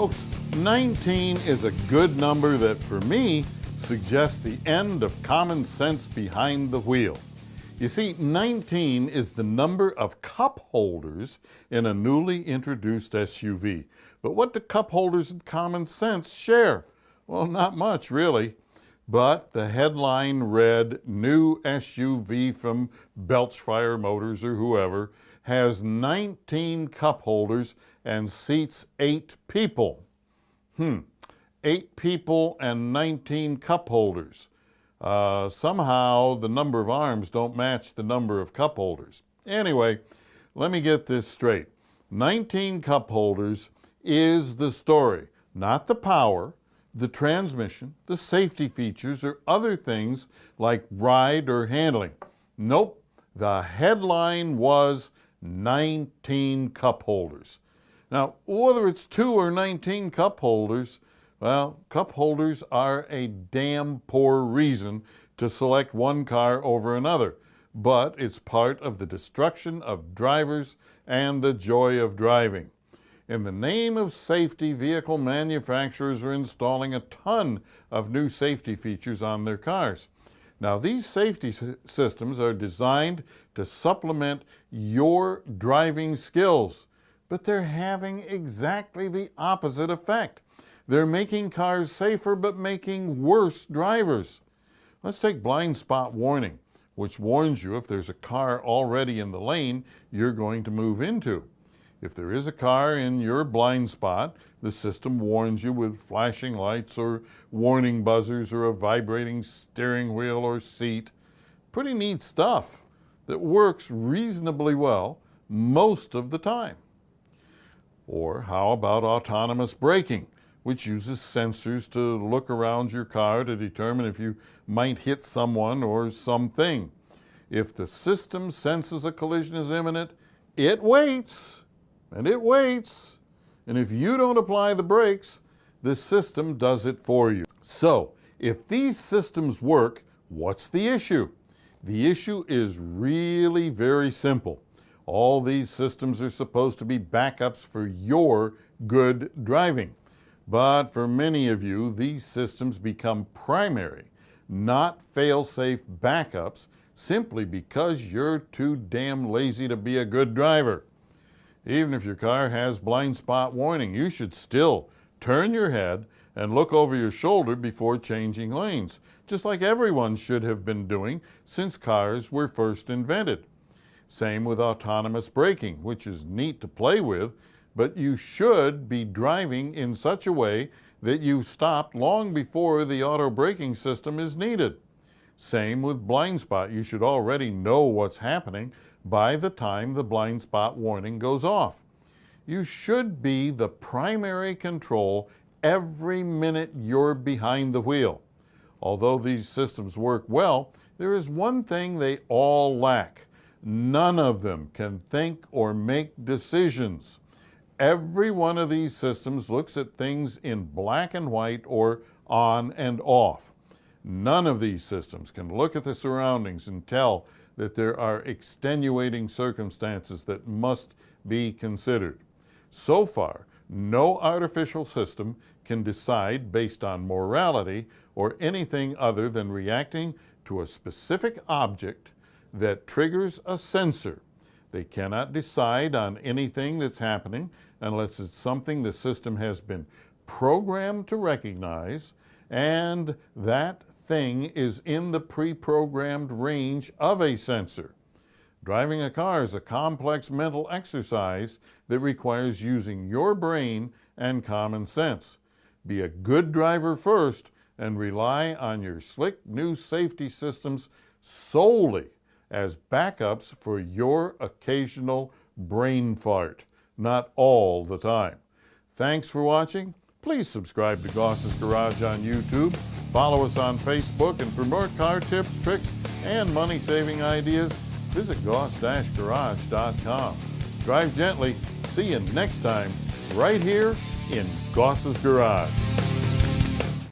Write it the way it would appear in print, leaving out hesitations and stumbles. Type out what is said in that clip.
Folks, 19 is a good number that, for me, suggests the end of common sense behind the wheel. You see, 19 is the number of cup holders in a newly introduced SUV. But what do cup holders and common sense share? Well, not much, really. But the headline read, "New SUV from Belchfire Motors," or whoever, has 19 cup holders and seats 8 people. 8 people and 19 cup holders. Somehow the number of arms don't match the number of cup holders. Anyway, let me get this straight. 19 cup holders is the story, not the power, the transmission, the safety features, or other things like ride or handling. Nope, the headline was 19 cup holders. Now, whether it's 2 or 19 cup holders, well, cup holders are a damn poor reason to select one car over another, but it's part of the destruction of drivers and the joy of driving. In the name of safety, vehicle manufacturers are installing a ton of new safety features on their cars. Now, these safety systems are designed to supplement your driving skills, but they're having exactly the opposite effect. They're making cars safer, but making worse drivers. Let's take blind spot warning, which warns you if there's a car already in the lane you're going to move into. If there is a car in your blind spot, the system warns you with flashing lights or warning buzzers or a vibrating steering wheel or seat. Pretty neat stuff that works reasonably well most of the time. Or how about autonomous braking, which uses sensors to look around your car to determine if you might hit someone or something. If the system senses a collision is imminent, it waits. And it waits. And if you don't apply the brakes, the system does it for you. So, if these systems work, what's the issue? The issue is really very simple. All these systems are supposed to be backups for your good driving. But for many of you, these systems become primary, not fail-safe backups, simply because you're too damn lazy to be a good driver. Even if your car has blind spot warning, you should still turn your head and look over your shoulder before changing lanes, just like everyone should have been doing since cars were first invented. Same with autonomous braking, which is neat to play with, but you should be driving in such a way that you've stopped long before the auto braking system is needed. Same with blind spot. You should already know what's happening by the time the blind spot warning goes off. You should be the primary control every minute you're behind the wheel. Although these systems work well, there is one thing they all lack. None of them can think or make decisions. Every one of these systems looks at things in black and white or on and off. None of these systems can look at the surroundings and tell that there are extenuating circumstances that must be considered. So far, no artificial system can decide based on morality or anything other than reacting to a specific object that triggers a sensor. They cannot decide on anything that's happening unless it's something the system has been programmed to recognize, and that thing is in the pre-programmed range of a sensor. Driving a car is a complex mental exercise that requires using your brain and common sense. Be a good driver first and rely on your slick new safety systems solely as backups for your occasional brain fart, not all the time. Thanks for watching. Please subscribe to Goss's Garage on YouTube. Follow us on Facebook, and for more car tips, tricks, and money-saving ideas, visit goss-garage.com. Drive gently. See you next time, right here in Goss's Garage.